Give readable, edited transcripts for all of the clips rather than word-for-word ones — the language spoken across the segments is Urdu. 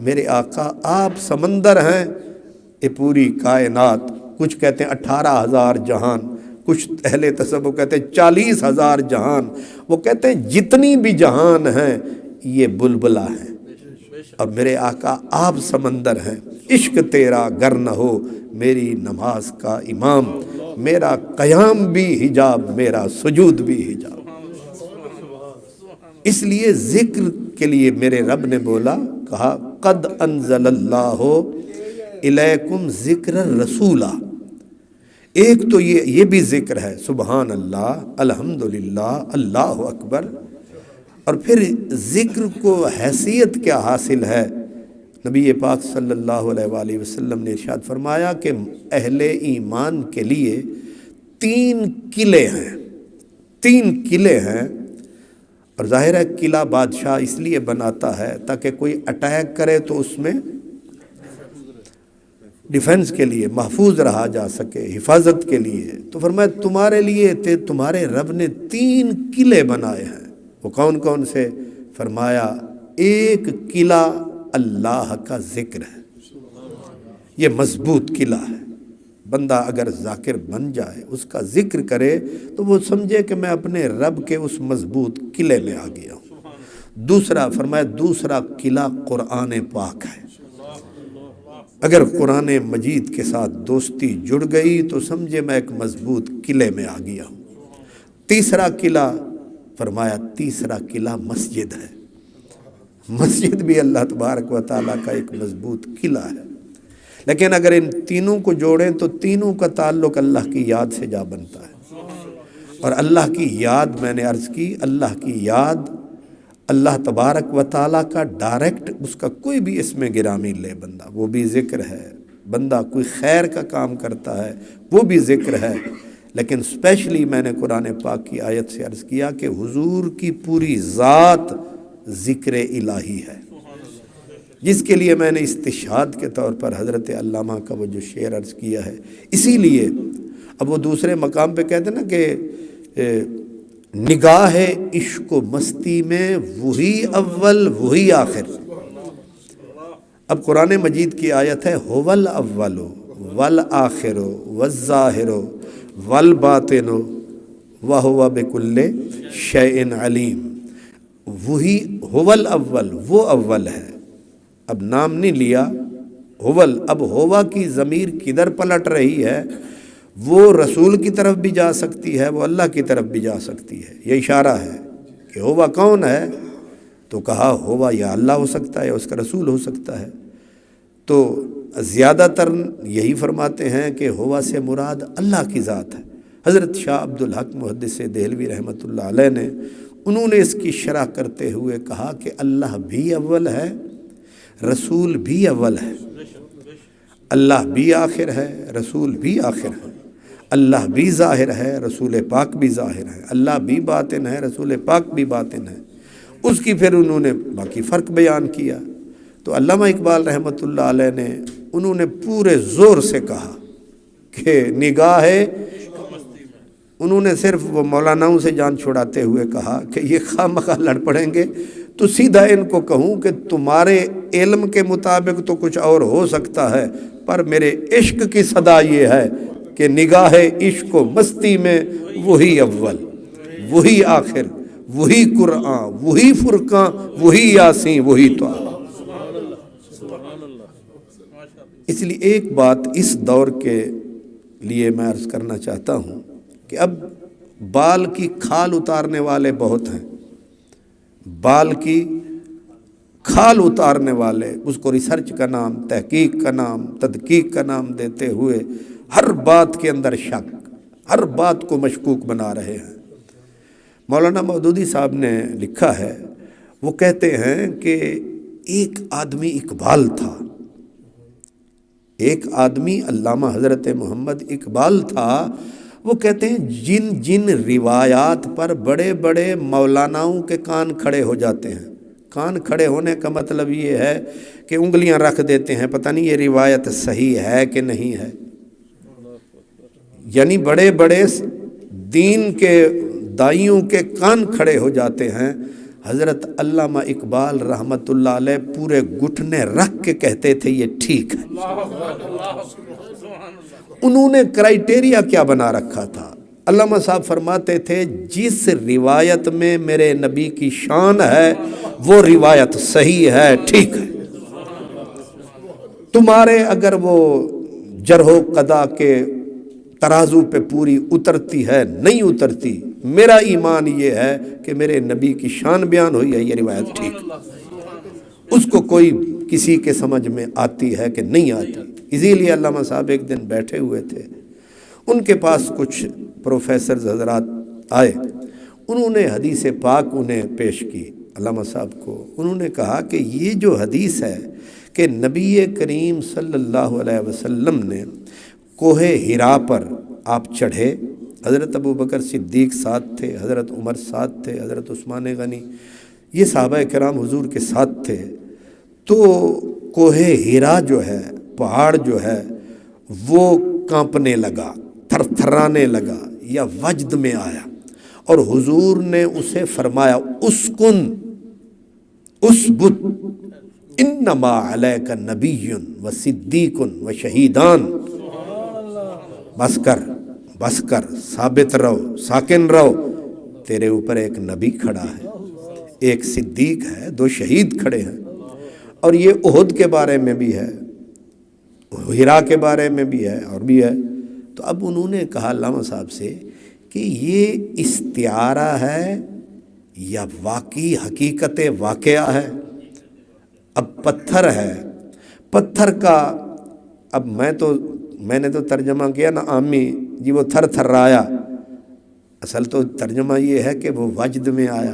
میرے آقا آپ سمندر ہیں، یہ پوری کائنات، کچھ کہتے ہیں 18,000 جہان، کچھ اہل تصوف کہتے ہیں 40,000 جہان، وہ کہتے ہیں جتنی بھی جہان ہیں یہ بلبلہ ہیں، اور میرے آقا آپ سمندر ہیں۔ عشق تیرا گر نہ ہو میری نماز کا امام، میرا قیام بھی حجاب، میرا سجود بھی حجاب۔ اس لیے ذکر کے لیے میرے رب نے بولا، کہا قد انزل اللہ الیکم ذکر الرسولہ۔ ایک تو یہ بھی ذکر ہے، سبحان اللہ، الحمدللہ، اللہ اکبر، اور پھر ذکر کو حیثیت کیا حاصل ہے؟ نبی پاک صلی اللہ علیہ وآلہ وسلم نے ارشاد فرمایا کہ اہل ایمان کے لیے 3 قلعے ہیں، 3 قلعے ہیں، اور ظاہر ہے قلعہ بادشاہ اس لیے بناتا ہے تاکہ کوئی اٹیک کرے تو اس میں ڈیفنس کے لیے محفوظ رہا جا سکے، حفاظت کے لیے۔ تو فرمایا تمہارے لیے تمہارے رب نے 3 قلعے بنائے ہیں۔ وہ کون کون سے؟ فرمایا ایک قلعہ اللہ کا ذکر ہے، یہ مضبوط قلعہ ہے، بندہ اگر ذاکر بن جائے، اس کا ذکر کرے تو وہ سمجھے کہ میں اپنے رب کے اس مضبوط قلعے میں آ گیا ہوں۔ دوسرا فرمایا دوسرا قلعہ قرآن پاک ہے، اگر قرآن مجید کے ساتھ دوستی جڑ گئی تو سمجھے میں ایک مضبوط قلعے میں آ گیا ہوں۔ تیسرا قلعہ فرمایا تیسرا قلعہ مسجد ہے، مسجد بھی اللہ تبارک و تعالیٰ کا ایک مضبوط قلعہ ہے۔ لیکن اگر ان تینوں کو جوڑیں تو تینوں کا تعلق اللہ کی یاد سے جا بنتا ہے، اور اللہ کی یاد، میں نے عرض کی، اللہ کی یاد اللہ تبارک و تعالیٰ کا ڈائریکٹ، اس کا کوئی بھی اسم گرامی لے بندہ، وہ بھی ذکر ہے۔ بندہ کوئی خیر کا کام کرتا ہے وہ بھی ذکر ہے، لیکن اسپیشلی میں نے قرآن پاک کی آیت سے عرض کیا کہ حضور کی پوری ذات ذکر الہی ہے، جس کے لیے میں نے استشہاد کے طور پر حضرت علامہ کا وہ جو شعر عرض کیا ہے۔ اسی لیے اب وہ دوسرے مقام پہ کہتے ہیں نا کہ نگاہ عشق و مستی میں وہی اول وہی آخر۔ اب قرآن مجید کی آیت ہے هو الاول والآخر والظاہر والباطن وہو بکل شیء علیم۔ وہی هو الاول، وہ اول ہے، اب نام نہیں لیا ہول، اب ہوا کی ضمیر کدھر پلٹ رہی ہے؟ وہ رسول کی طرف بھی جا سکتی ہے، وہ اللہ کی طرف بھی جا سکتی ہے۔ یہ اشارہ ہے کہ ہوا کون ہے؟ تو کہا ہوا یا اللہ ہو سکتا ہے یا اس کا رسول ہو سکتا ہے۔ تو زیادہ تر یہی فرماتے ہیں کہ ہوا سے مراد اللہ کی ذات ہے۔ حضرت شاہ عبد الحق محدث دہلوی رحمۃ اللہ علیہ نے انہوں نے اس کی شرح کرتے ہوئے کہا کہ اللہ بھی اول ہے، رسول بھی اول ہے، اللہ بھی آخر ہے، رسول بھی آخر ہے، اللہ بھی ظاہر ہے، رسول پاک بھی ظاہر ہے، اللہ بھی باطن ہے، رسول پاک بھی باطن ہے۔ اس کی پھر انہوں نے باقی فرق بیان کیا۔ تو علامہ اقبال رحمۃ اللہ علیہ نے انہوں نے پورے زور سے کہا کہ نگاہ، انہوں نے صرف وہ مولاناؤں سے جان چھڑاتے ہوئے کہا کہ یہ خواہ مخواہ لڑ پڑیں گے تو سیدھا ان کو کہوں کہ تمہارے علم کے مطابق تو کچھ اور ہو سکتا ہے، پر میرے عشق کی صدا یہ ہے کہ نگاہ عشق و مستی میں وہی اول وہی آخر، وہی قرآن، وہی فرقان، وہی یاسین، وہی طٰہٰ۔ اس لیے ایک بات اس دور کے لیے میں عرض کرنا چاہتا ہوں کہ اب بال کی کھال اتارنے والے بہت ہیں، بال کی کھال اتارنے والے، اس کو ریسرچ کا نام، تحقیق کا نام، تدقیق کا نام دیتے ہوئے ہر بات کے اندر شک، ہر بات کو مشکوک بنا رہے ہیں۔ مولانا مودودی صاحب نے لکھا ہے، وہ کہتے ہیں کہ ایک آدمی اقبال تھا، ایک آدمی علامہ حضرت محمد اقبال تھا، وہ کہتے ہیں جن جن روایات پر بڑے بڑے مولاناؤں کے کان کھڑے ہو جاتے ہیں، کان کھڑے ہونے کا مطلب یہ ہے کہ انگلیاں رکھ دیتے ہیں، پتہ نہیں یہ روایت صحیح ہے کہ نہیں ہے، یعنی بڑے بڑے دین کے دائیوں کے کان کھڑے ہو جاتے ہیں۔ حضرت علامہ اقبال رحمۃ اللہ علیہ پورے گھٹنے رکھ کے کہتے تھے یہ ٹھیک ہے۔ انہوں نے کرائیٹیریا کیا بنا رکھا تھا؟ علامہ صاحب فرماتے تھے جس روایت میں میرے نبی کی شان ہے وہ روایت صحیح ہے، ٹھیک ہے۔ تمہارے اگر وہ جرح و قضا کے ترازو پہ پوری اترتی ہے نہیں اترتی، میرا ایمان یہ ہے کہ میرے نبی کی شان بیان ہوئی ہے، یہ روایت ٹھیک ہے۔ اس کو کوئی کسی کے سمجھ میں آتی ہے کہ نہیں آتی۔ اسی لیے علامہ صاحب ایک دن بیٹھے ہوئے تھے، ان کے پاس کچھ پروفیسرز حضرات آئے، انہوں نے حدیث پاک انہیں پیش کی علامہ صاحب کو۔ انہوں نے کہا کہ یہ جو حدیث ہے کہ نبی کریم صلی اللہ علیہ وسلم نے کوہ ہرا پر آپ چڑھے، حضرت ابوبکر صدیق ساتھ تھے، حضرت عمر ساتھ تھے، حضرت عثمان غنی، یہ صحابہ کرام حضور کے ساتھ تھے، تو کوہ ہرا جو ہے، پہاڑ جو ہے وہ کانپنے لگا، تھر تھرانے لگا یا وجد میں آیا، اور حضور نے اسے فرمایا اسکن اسبت انما علیک نبی و صدیق و شہیدان، بس کر ثابت رہو، ساکن رہو، تیرے اوپر ایک نبی کھڑا ہے، ایک صدیق ہے، دو شہید کھڑے ہیں، اور یہ احد کے بارے میں بھی ہے، ہرا کے بارے میں بھی ہے، اور بھی ہے۔ تو اب انہوں نے کہا علامہ صاحب سے کہ یہ استعارہ ہے یا واقعی حقیقت واقعہ ہے؟ اب پتھر ہے، پتھر کا اب میں نے تو ترجمہ کیا نا عامی جی، وہ تھر تھر رایا، اصل تو ترجمہ یہ ہے کہ وہ وجد میں آیا،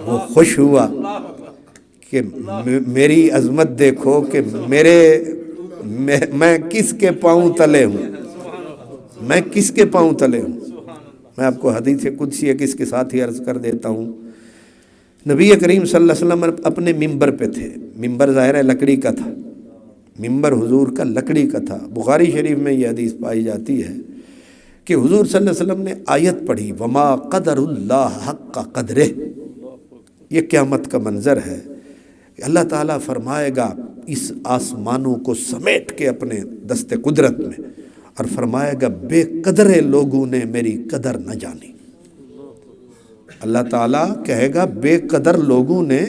وہ خوش ہوا کہ میری عظمت دیکھو کہ میں کس کے پاؤں تلے ہوں، میں کس کے پاؤں تلے ہوں۔ میں آپ کو حدیث قدسی کس کے ساتھ ہی عرض کر دیتا ہوں۔ نبی کریم صلی اللہ علیہ وسلم اپنے ممبر پہ تھے، ممبر ظاہر ہے لکڑی کا تھا، ممبر حضور کا لکڑی کا تھا۔ بخاری شریف میں یہ حدیث پائی جاتی ہے کہ حضور صلی اللہ علیہ وسلم نے آیت پڑھی وما قدر اللہ حق قدرہ، یہ قیامت کا منظر ہے، اللہ تعالیٰ فرمائے گا اس آسمانوں کو سمیٹ کے اپنے دست قدرت میں، اور فرمائے گا بے قدر لوگوں نے میری قدر نہ جانی۔ اللہ تعالیٰ کہے گا بے قدر لوگوں نے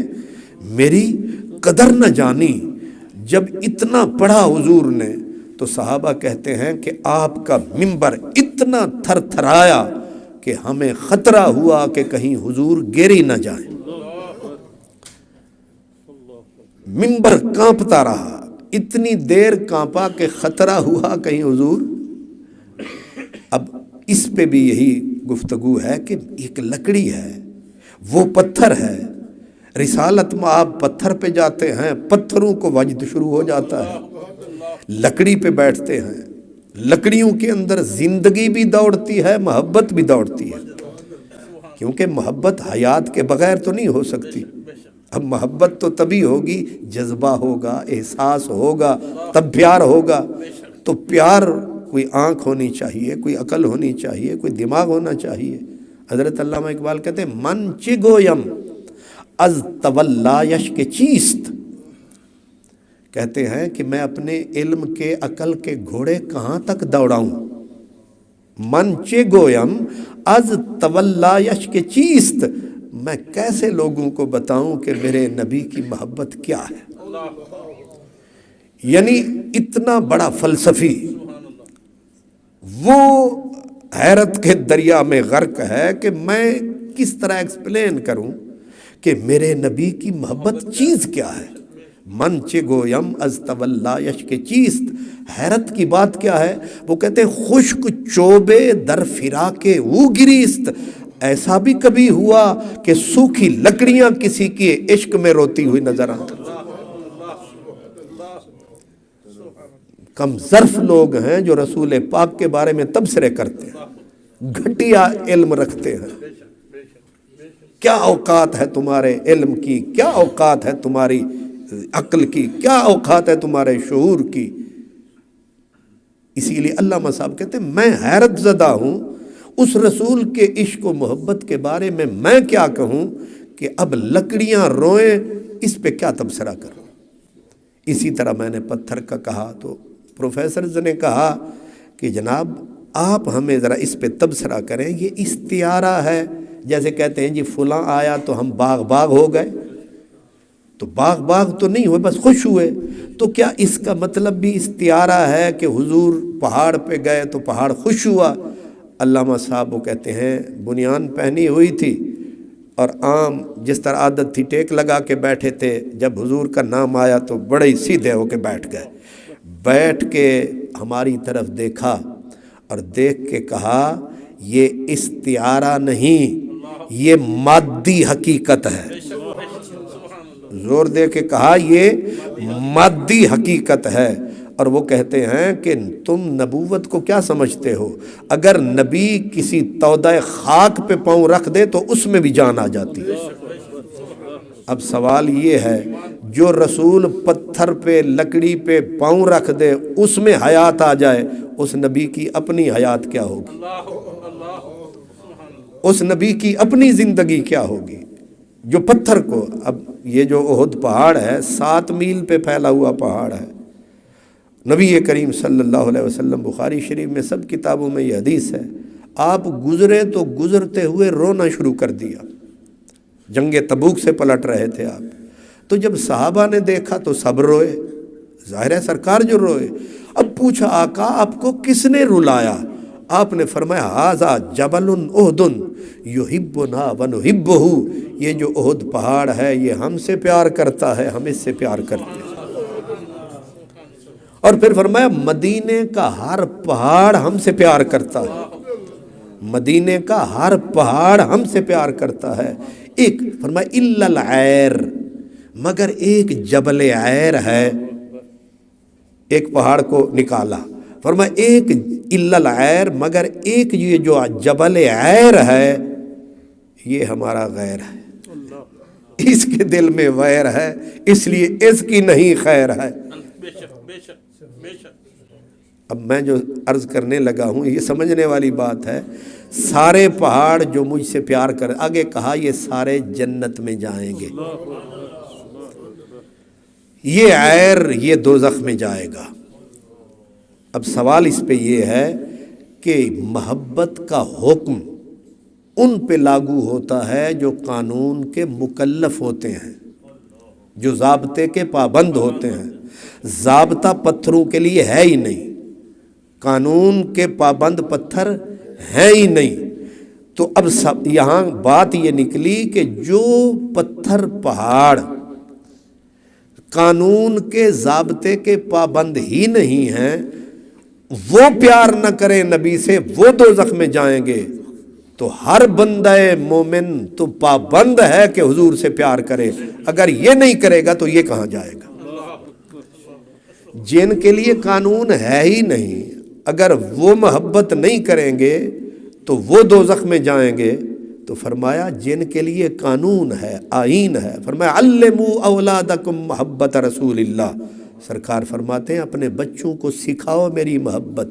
میری قدر نہ جانی۔ جب اتنا پڑھا حضور نے تو صحابہ کہتے ہیں کہ آپ کا ممبر اتنا تھر تھرایا کہ ہمیں خطرہ ہوا کہ کہیں حضور گری نہ جائیں۔ ممبر کانپتا رہا، اتنی دیر کانپا کہ خطرہ ہوا کہیں حضور۔ اب اس پہ بھی یہی گفتگو ہے کہ ایک لکڑی ہے، وہ پتھر ہے، رسالت میں آپ پتھر پہ جاتے ہیں، پتھروں کو وجد شروع ہو جاتا ہے، لکڑی پہ بیٹھتے ہیں، لکڑیوں کے اندر زندگی بھی دوڑتی ہے، محبت بھی دوڑتی ہے، کیونکہ محبت حیات کے بغیر تو نہیں ہو سکتی۔ اب محبت تو تبھی ہوگی، جذبہ ہوگا، احساس ہوگا، تب پیار ہوگا۔ تو پیار کوئی آنکھ ہونی چاہیے، کوئی عقل ہونی چاہیے، کوئی دماغ ہونا چاہیے۔ حضرت علامہ اقبال کہتے ہیں من چی گویم از تولایش کے چیست، کہتے ہیں کہ میں اپنے علم کے عقل کے گھوڑے کہاں تک دوڑاؤں۔ من چی گویم از تولایش کے چیست، میں کیسے لوگوں کو بتاؤں کہ میرے نبی کی محبت کیا ہے۔ یعنی اتنا بڑا فلسفی، وہ حیرت کے دریا میں غرق ہے کہ میں کس طرح ایکسپلین کروں کہ میرے نبی کی محبت چیز کیا ہے۔ من چے گویم از تولایش کے چیست، حیرت کی بات کیا ہے؟ وہ کہتے ہیں خشک چوبے در فراق او گریست، ایسا بھی کبھی ہوا کہ سوکھی لکڑیاں کسی کے عشق میں روتی ہوئی نظر آتی۔ کم ظرف لوگ ہیں جو رسول پاک کے بارے میں تبصرے کرتے ہیں، گھٹیا علم رکھتے ہیں۔ کیا اوقات ہے تمہارے علم کی، کیا اوقات ہے تمہاری عقل کی، کیا اوقات ہے تمہارے شعور کی۔ اسی لیے علامہ صاحب کہتے ہیں میں حیرت زدہ ہوں اس رسول کے عشق و محبت کے بارے میں کیا کہوں کہ اب لکڑیاں روئیں، اس پہ کیا تبصرہ کروں۔ اسی طرح میں نے پتھر کا کہا تو پروفیسرز نے کہا کہ جناب آپ ہمیں ذرا اس پہ تبصرہ کریں، یہ استعارہ ہے، جیسے کہتے ہیں جی فلاں آیا تو ہم باغ باغ ہو گئے، تو باغ باغ تو نہیں ہوئے، بس خوش ہوئے، تو کیا اس کا مطلب بھی استعارہ ہے کہ حضور پہاڑ پہ گئے تو پہاڑ خوش ہوا؟ علامہ صاحب وہ کہتے ہیں بنیان پہنی ہوئی تھی اور عام جس طرح عادت تھی ٹیک لگا کے بیٹھے تھے، جب حضور کا نام آیا تو بڑے ہی سیدھے ہو کے بیٹھ گئے، بیٹھ کے ہماری طرف دیکھا اور دیکھ کے کہا یہ استعارہ نہیں، یہ مادی حقیقت ہے۔ زور دے کے کہا یہ مادی حقیقت ہے۔ اور وہ کہتے ہیں کہ تم نبوت کو کیا سمجھتے ہو؟ اگر نبی کسی تودہ خاک پہ پاؤں رکھ دے تو اس میں بھی جان آ جاتی ہے۔ اب سوال یہ ہے جو رسول پتھر پہ لکڑی پہ پاؤں رکھ دے اس میں حیات آ جائے، اس نبی کی اپنی حیات کیا ہوگی؟ اس نبی کی اپنی زندگی کیا ہوگی؟ جو پتھر کو، اب یہ جو احد پہاڑ ہے 7 میل پہ پھیلا ہوا پہاڑ ہے، نبی کریم صلی اللہ علیہ وسلم بخاری شریف میں سب کتابوں میں یہ حدیث ہے، آپ گزرے تو گزرتے ہوئے رونا شروع کر دیا۔ جنگ تبوک سے پلٹ رہے تھے آپ، تو جب صحابہ نے دیکھا تو سب روئے، ظاہر ہے سرکار جو روئے۔ اب پوچھا آقا آپ کو کس نے رلایا؟ آپ نے فرمایا ھذا جبل احد یحبنا ونحبہ، یہ جو احد پہاڑ ہے یہ ہم سے پیار کرتا ہے، ہم اس سے پیار کرتے ہیں۔ اور پھر فرمایا مدینے کا ہر پہاڑ ہم سے پیار کرتا ہے، مدینے کا ہر پہاڑ ہم سے پیار کرتا ہے۔ ایک فرمایا الا العیر، مگر ایک جبل عیر ہے، ایک پہاڑ کو نکالا، فرمایا ایک الا العیر، مگر ایک یہ جو جبل عیر ہے یہ ہمارا غیر ہے، اس کے دل میں ویر ہے، اس لیے اس کی نہیں خیر ہے۔ اب میں جو عرض کرنے لگا ہوں یہ سمجھنے والی بات ہے، سارے پہاڑ جو مجھ سے پیار کر، آگے کہا یہ سارے جنت میں جائیں گے، یہ عیر یہ دوزخ میں جائے گا۔ اب سوال اس پہ یہ ہے کہ محبت کا حکم ان پہ لاگو ہوتا ہے جو قانون کے مکلف ہوتے ہیں، جو ضابطے کے پابند ہوتے ہیں۔ ضابطہ پتھروں کے لیے ہے ہی نہیں، قانون کے پابند پتھر ہے ہی نہیں۔ تو اب یہاں بات یہ نکلی کہ جو پتھر پہاڑ قانون کے ضابطے کے پابند ہی نہیں ہیں، وہ پیار نہ کریں نبی سے، وہ دوزخ میں جائیں گے۔ تو ہر بندہ مومن تو پابند ہے کہ حضور سے پیار کرے، اگر یہ نہیں کرے گا تو یہ کہاں جائے گا؟ جن کے لیے قانون ہے ہی نہیں، اگر وہ محبت نہیں کریں گے تو وہ دوزخ میں جائیں گے۔ تو فرمایا جن کے لیے قانون ہے، آئین ہے، فرمایا علموا اولادکم محبت رسول اللہ، سرکار فرماتے ہیں اپنے بچوں کو سکھاؤ میری محبت،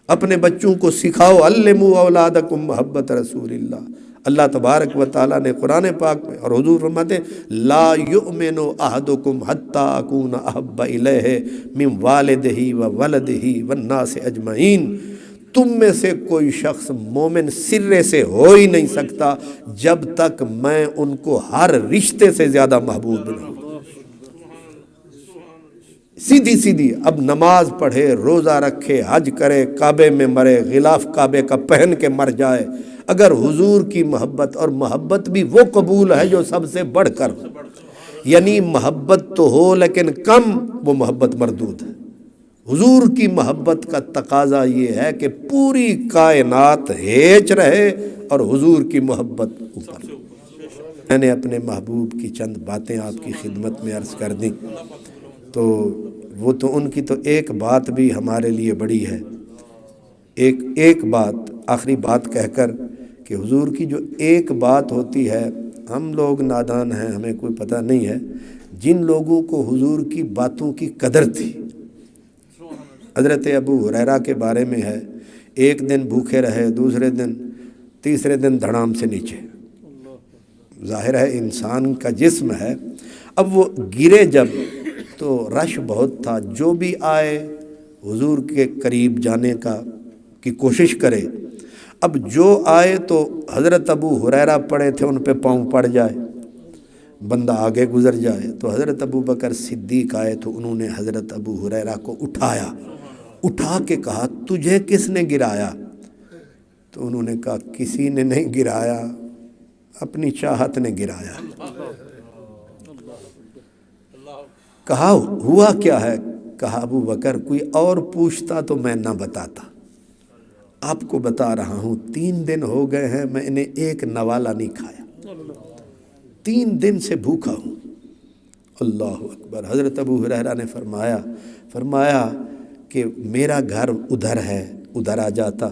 اپنے بچوں کو سکھاؤ، علموا اولادکم محبت رسول اللہ۔ اللہ تبارک و تعالیٰ نے قرآن پاک میں، اور حضور فرماتے ہیں لا یؤمن احدکم حتی اکون احب الیہ من والدہ وولدہ والناس اجمعین، تم میں سے کوئی شخص مومن سرے سے ہو ہی نہیں سکتا جب تک میں ان کو ہر رشتے سے زیادہ محبوب نہ ہوں۔ سیدھی سیدھی، اب نماز پڑھے، روزہ رکھے، حج کرے، کعبے میں مرے، غلاف کعبے کا پہن کے مر جائے، اگر حضور کی محبت، اور محبت بھی وہ قبول ہے جو سب سے بڑھ کر، یعنی محبت تو ہو لیکن کم، وہ محبت مردود ہے۔ حضور کی محبت کا تقاضا یہ ہے کہ پوری کائنات ہیچ رہے اور حضور کی محبت اوپر۔ میں نے اپنے محبوب کی چند باتیں آپ کی خدمت میں عرض کر دیں، تو وہ تو ان کی تو ایک بات بھی ہمارے لیے بڑی ہے، ایک بات، آخری بات کہہ کر کہ حضور کی جو ایک بات ہوتی ہے، ہم لوگ نادان ہیں، ہمیں کوئی پتہ نہیں ہے، جن لوگوں کو حضور کی باتوں کی قدر تھی، حضرت ابو ہریرہ کے بارے میں ہے، ایک دن بھوکے رہے، دوسرے دن، تیسرے دن دھڑام سے نیچے، ظاہر ہے انسان کا جسم ہے. اب وہ گرے جب تو رش بہت تھا، جو بھی آئے حضور کے قریب جانے کی کوشش کرے. اب جو آئے تو حضرت ابو ہریرہ پڑے تھے، ان پہ پاؤں پڑ جائے، بندہ آگے گزر جائے. تو حضرت ابو بکر صدیق آئے تو انہوں نے حضرت ابو ہریرہ کو اٹھایا، اٹھا کے کہا تجھے کس نے گرایا؟ تو انہوں نے کہا کسی نے نہیں گرایا، اپنی چاہت نے گرایا. کہا ہوا کیا ہے؟ کہا ابو بکر کوئی اور پوچھتا تو میں نہ بتاتا، آپ کو بتا رہا ہوں 3 دن ہو گئے ہیں میں نے ایک نوالا نہیں کھایا، 3 دن سے بھوکا ہوں. اللہ اکبر. حضرت ابو ہریرہ نے فرمایا کہ میرا گھر ادھر ہے، ادھر آ جاتا.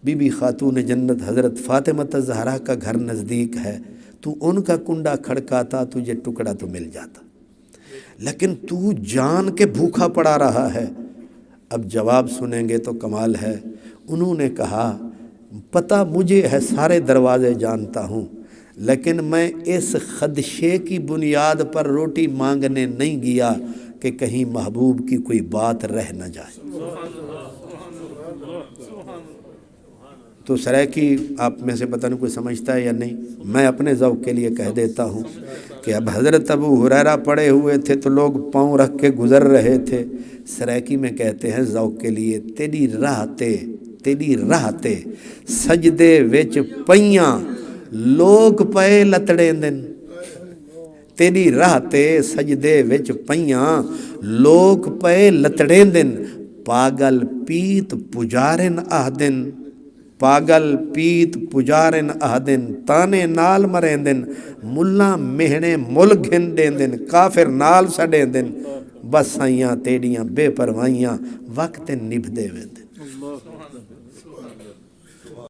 بی بی خاتون جنت حضرت فاطمہ زہرا کا گھر نزدیک ہے، تو ان کا کنڈا کھڑکاتا، تجھے ٹکڑا تو مل جاتا، لیکن تو جان کے بھوکا پڑا رہا ہے. اب جواب سنیں گے تو کمال ہے. انہوں نے کہا پتہ مجھے ہے، سارے دروازے جانتا ہوں، لیکن میں اس خدشے کی بنیاد پر روٹی مانگنے نہیں گیا کہ کہیں محبوب کی کوئی بات رہ نہ جائے. تو سریکی آپ میں سے پتہ نہیں کوئی سمجھتا ہے یا نہیں، میں اپنے ذوق کے لیے کہہ دیتا ہوں کہ اب حضرت ابو ہریرہ پڑے ہوئے تھے تو لوگ پاؤں رکھ کے گزر رہے تھے. سریکی میں کہتے ہیں ذوق کے لیے تیری راہ تے سجدے وچ پئیاں لوگ پے لتڑے دن. تیری راہ تے سجدے وچ پئیاں لوگ پے لتڑے دن. پاگل پیت پجارن آہدن، پاگل پیت پجارن آہدن، تانے نال مریں دن، ملا مہنے مل گھن دین دن، کافر نال سڑیں دن، بس آئیاں تیڑیاں بے پروائیاں وقت نبھ دے وے دن.